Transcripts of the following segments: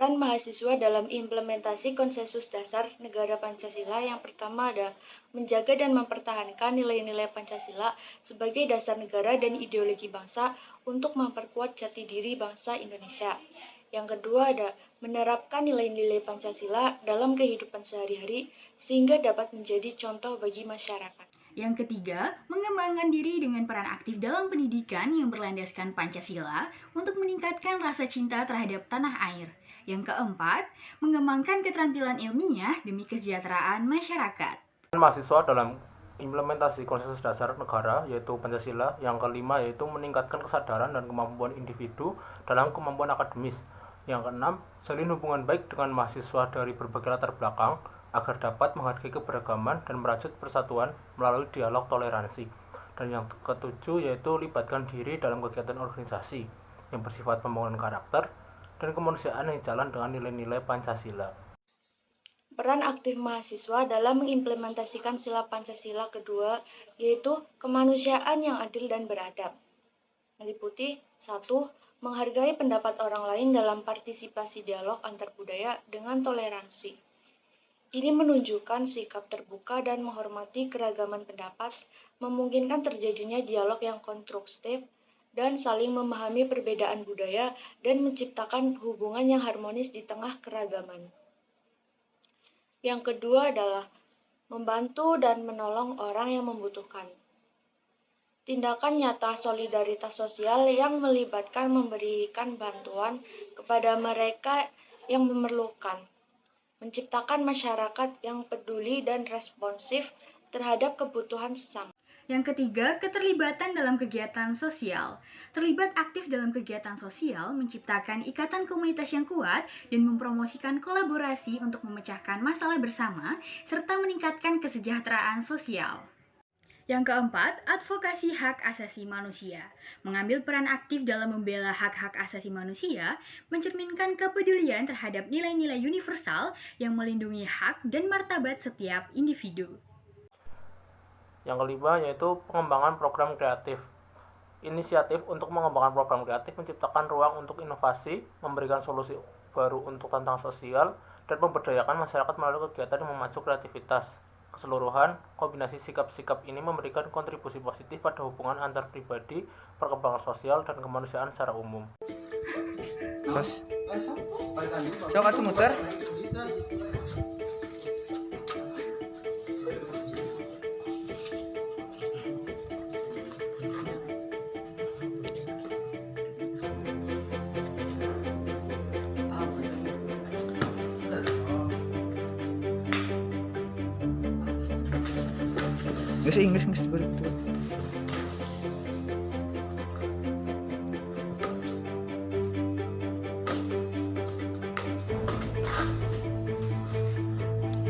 Peran mahasiswa dalam implementasi konsensus dasar negara Pancasila yang pertama adalah menjaga dan mempertahankan nilai-nilai Pancasila sebagai dasar negara dan ideologi bangsa untuk memperkuat jati diri bangsa Indonesia. Yang kedua ada menerapkan nilai-nilai Pancasila dalam kehidupan sehari-hari sehingga dapat menjadi contoh bagi masyarakat. Yang ketiga, mengembangkan diri dengan peran aktif dalam pendidikan yang berlandaskan Pancasila untuk meningkatkan rasa cinta terhadap tanah air. Yang keempat, mengembangkan keterampilan ilmiah demi kesejahteraan masyarakat. Mahasiswa dalam implementasi konsensus dasar negara yaitu Pancasila. Yang kelima yaitu meningkatkan kesadaran dan kemampuan individu dalam kemampuan akademis. Yang keenam, jalin hubungan baik dengan mahasiswa dari berbagai latar belakang agar dapat menghargai keberagaman dan merajut persatuan melalui dialog toleransi. Dan yang ketujuh yaitu libatkan diri dalam kegiatan organisasi yang bersifat pembangunan karakter dan kemanusiaan yang jalan dengan nilai-nilai Pancasila. Peran aktif mahasiswa dalam mengimplementasikan sila Pancasila kedua yaitu kemanusiaan yang adil dan beradab. Meliputi 1. Menghargai pendapat orang lain dalam partisipasi dialog antar budaya dengan toleransi. Ini menunjukkan sikap terbuka dan menghormati keragaman pendapat, memungkinkan terjadinya dialog yang konstruktif, dan saling memahami perbedaan budaya dan menciptakan hubungan yang harmonis di tengah keragaman. Yang kedua adalah membantu dan menolong orang yang membutuhkan. Tindakan nyata solidaritas sosial yang melibatkan memberikan bantuan kepada mereka yang memerlukan. Menciptakan masyarakat yang peduli dan responsif terhadap kebutuhan sesama. Yang ketiga, keterlibatan dalam kegiatan sosial. Terlibat aktif dalam kegiatan sosial menciptakan ikatan komunitas yang kuat dan mempromosikan kolaborasi untuk memecahkan masalah bersama serta meningkatkan kesejahteraan sosial. Yang keempat, advokasi hak asasi manusia. Mengambil peran aktif dalam membela hak-hak asasi manusia, mencerminkan kepedulian terhadap nilai-nilai universal yang melindungi hak dan martabat setiap individu. Yang kelima yaitu pengembangan program kreatif. Inisiatif untuk mengembangkan program kreatif menciptakan ruang untuk inovasi, memberikan solusi baru untuk tantangan sosial, dan memberdayakan masyarakat melalui kegiatan yang memacu kreativitas. Keseluruhan, kombinasi sikap-sikap ini memberikan kontribusi positif pada hubungan antar pribadi, perkembangan sosial, dan kemanusiaan secara umum. Terus, coba tuh muter. Inggris betul.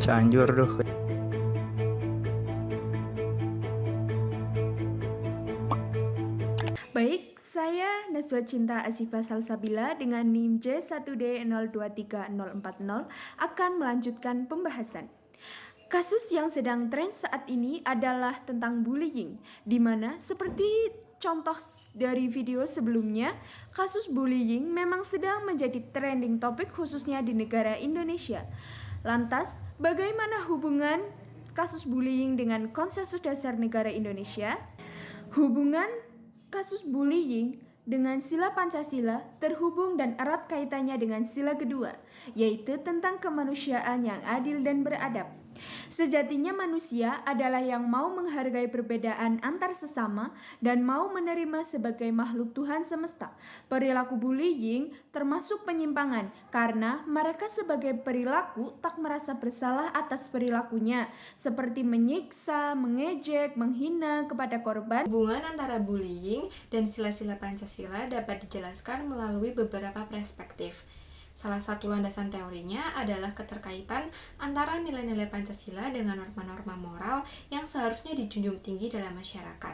Cianjur tuh. Baik, saya Naswa Cinta Asifa Salsabila dengan NIM J1D023040 akan melanjutkan pembahasan. Kasus yang sedang tren saat ini adalah tentang bullying, di mana seperti contoh dari video sebelumnya, kasus bullying memang sedang menjadi trending topik khususnya di negara Indonesia. Lantas, bagaimana hubungan kasus bullying dengan konsensus dasar negara Indonesia? Hubungan kasus bullying dengan sila Pancasila terhubung dan erat kaitannya dengan sila kedua, yaitu tentang kemanusiaan yang adil dan beradab. Sejatinya manusia adalah yang mau menghargai perbedaan antar sesama dan mau menerima sebagai makhluk Tuhan semesta. Perilaku bullying termasuk penyimpangan karena mereka sebagai perilaku tak merasa bersalah atas perilakunya, seperti menyiksa, mengejek, menghina kepada korban. Hubungan antara bullying dan sila-sila Pancasila dapat dijelaskan melalui beberapa perspektif. Salah satu landasan teorinya adalah keterkaitan antara nilai-nilai Pancasila dengan norma-norma moral yang seharusnya dijunjung tinggi dalam masyarakat.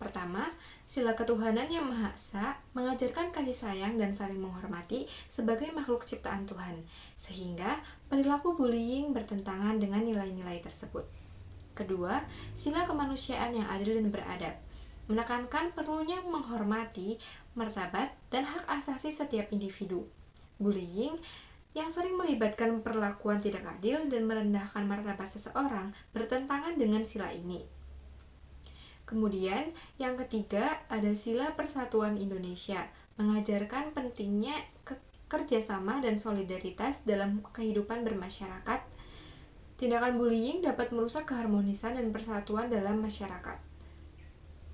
Pertama, sila ketuhanan yang Maha Esa mengajarkan kasih sayang dan saling menghormati sebagai makhluk ciptaan Tuhan, sehingga perilaku bullying bertentangan dengan nilai-nilai tersebut. Kedua, sila kemanusiaan yang adil dan beradab menekankan perlunya menghormati martabat dan hak asasi setiap individu. Bullying yang sering melibatkan perlakuan tidak adil dan merendahkan martabat seseorang bertentangan dengan sila ini. Kemudian, yang ketiga ada sila Persatuan Indonesia, mengajarkan pentingnya kerjasama dan solidaritas dalam kehidupan bermasyarakat. Tindakan bullying dapat merusak keharmonisan dan persatuan dalam masyarakat.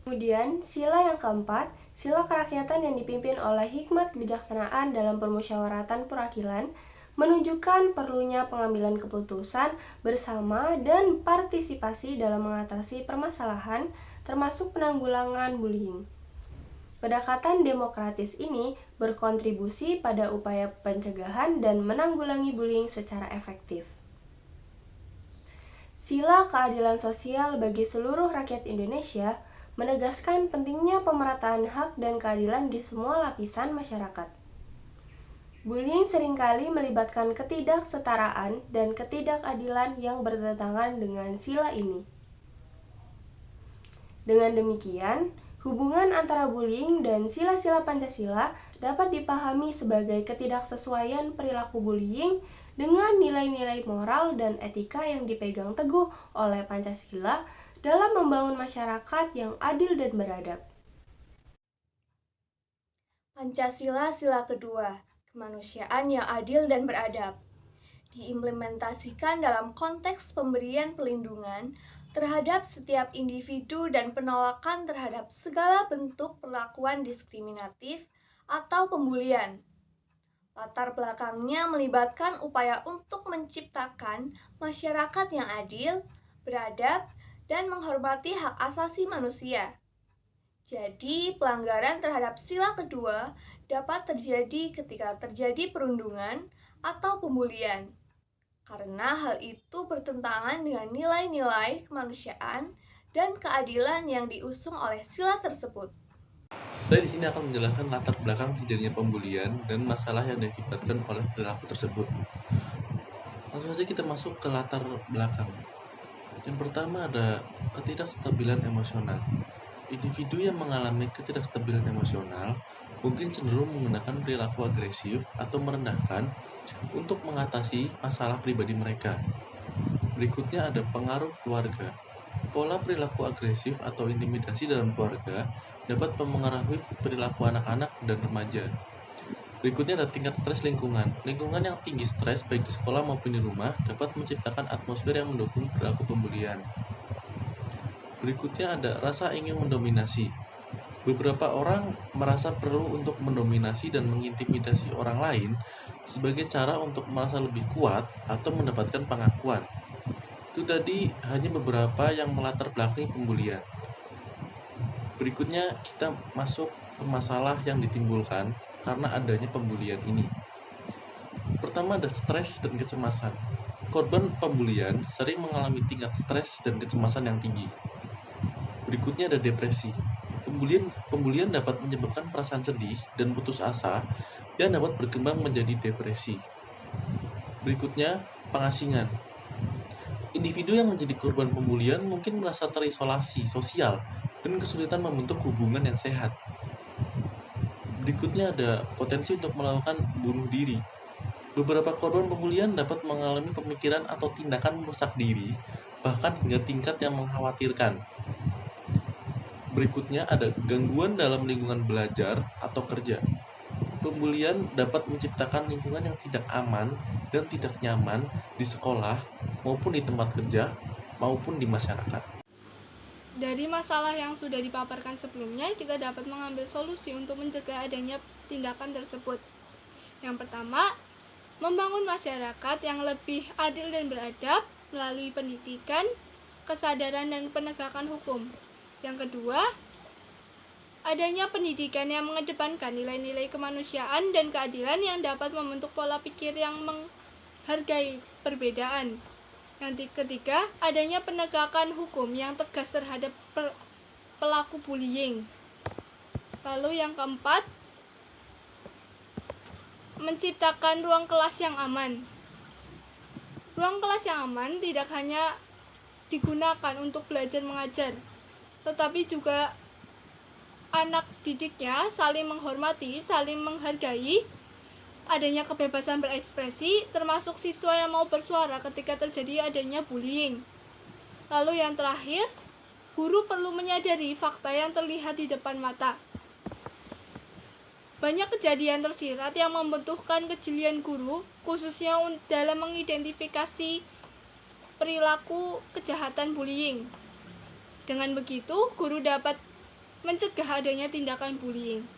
Kemudian, sila yang keempat, sila kerakyatan yang dipimpin oleh hikmat kebijaksanaan dalam permusyawaratan perwakilan, menunjukkan perlunya pengambilan keputusan bersama dan partisipasi dalam mengatasi permasalahan, termasuk penanggulangan bullying. Pendekatan demokratis ini berkontribusi pada upaya pencegahan dan menanggulangi bullying secara efektif. Sila keadilan sosial bagi seluruh rakyat Indonesia menegaskan pentingnya pemerataan hak dan keadilan di semua lapisan masyarakat. Bullying seringkali melibatkan ketidaksetaraan dan ketidakadilan yang bertentangan dengan sila ini. Dengan demikian, hubungan antara bullying dan sila-sila Pancasila dapat dipahami sebagai ketidaksesuaian perilaku bullying dengan nilai-nilai moral dan etika yang dipegang teguh oleh Pancasila dalam membangun masyarakat yang adil dan beradab. Pancasila sila kedua, kemanusiaan yang adil dan beradab, diimplementasikan dalam konteks pemberian pelindungan terhadap setiap individu dan penolakan terhadap segala bentuk perlakuan diskriminatif atau pembulian. Latar belakangnya melibatkan upaya untuk menciptakan masyarakat yang adil, beradab, dan menghormati hak asasi manusia. Jadi, pelanggaran terhadap sila kedua dapat terjadi ketika terjadi perundungan atau pembulian, karena hal itu bertentangan dengan nilai-nilai kemanusiaan dan keadilan yang diusung oleh sila tersebut. Saya di sini akan menjelaskan latar belakang terjadinya pembulian dan masalah yang diakibatkan oleh perilaku tersebut. Langsung saja kita masuk ke latar belakang. Yang pertama ada ketidakstabilan emosional. Individu yang mengalami ketidakstabilan emosional mungkin cenderung menggunakan perilaku agresif atau merendahkan untuk mengatasi masalah pribadi mereka. Berikutnya ada pengaruh keluarga. Pola perilaku agresif atau intimidasi dalam keluarga dapat mempengaruhi perilaku anak-anak dan remaja. Berikutnya ada tingkat stres lingkungan. Lingkungan yang tinggi stres baik di sekolah maupun di rumah dapat menciptakan atmosfer yang mendukung perilaku pembulian. Berikutnya ada rasa ingin mendominasi. Beberapa orang merasa perlu untuk mendominasi dan mengintimidasi orang lain sebagai cara untuk merasa lebih kuat atau mendapatkan pengakuan. Itu tadi hanya beberapa yang melatar belakangi pembulian. Berikutnya kita masuk ke masalah yang ditimbulkan karena adanya pembulian ini. Pertama ada stres dan kecemasan. Korban pembulian sering mengalami tingkat stres dan kecemasan yang tinggi. Berikutnya ada depresi. Pembulian dapat menyebabkan perasaan sedih dan putus asa yang dapat berkembang menjadi depresi. Berikutnya, pengasingan. Individu yang menjadi korban pembulian mungkin merasa terisolasi sosial dan kesulitan membentuk hubungan yang sehat. Berikutnya ada potensi untuk melakukan bunuh diri. Beberapa korban pembulian dapat mengalami pemikiran atau tindakan merusak diri, bahkan hingga tingkat yang mengkhawatirkan. Berikutnya ada gangguan dalam lingkungan belajar atau kerja. Pembulian dapat menciptakan lingkungan yang tidak aman dan tidak nyaman di sekolah maupun di tempat kerja maupun di masyarakat. Dari masalah yang sudah dipaparkan sebelumnya, kita dapat mengambil solusi untuk mencegah adanya tindakan tersebut. Yang pertama, membangun masyarakat yang lebih adil dan beradab melalui pendidikan, kesadaran, dan penegakan hukum. Yang kedua, adanya pendidikan yang mengedepankan nilai-nilai kemanusiaan dan keadilan yang dapat membentuk pola pikir yang menghargai perbedaan. Yang ketiga, adanya penegakan hukum yang tegas terhadap pelaku bullying. Lalu yang keempat, menciptakan ruang kelas yang aman. Ruang kelas yang aman tidak hanya digunakan untuk belajar mengajar, tetapi juga anak didiknya saling menghormati, saling menghargai, adanya kebebasan berekspresi, termasuk siswa yang mau bersuara ketika terjadi adanya bullying. Lalu yang terakhir, guru perlu menyadari fakta yang terlihat di depan mata. Banyak kejadian tersirat yang membutuhkan kejelian guru, khususnya dalam mengidentifikasi perilaku kejahatan bullying. Dengan begitu, guru dapat mencegah adanya tindakan bullying.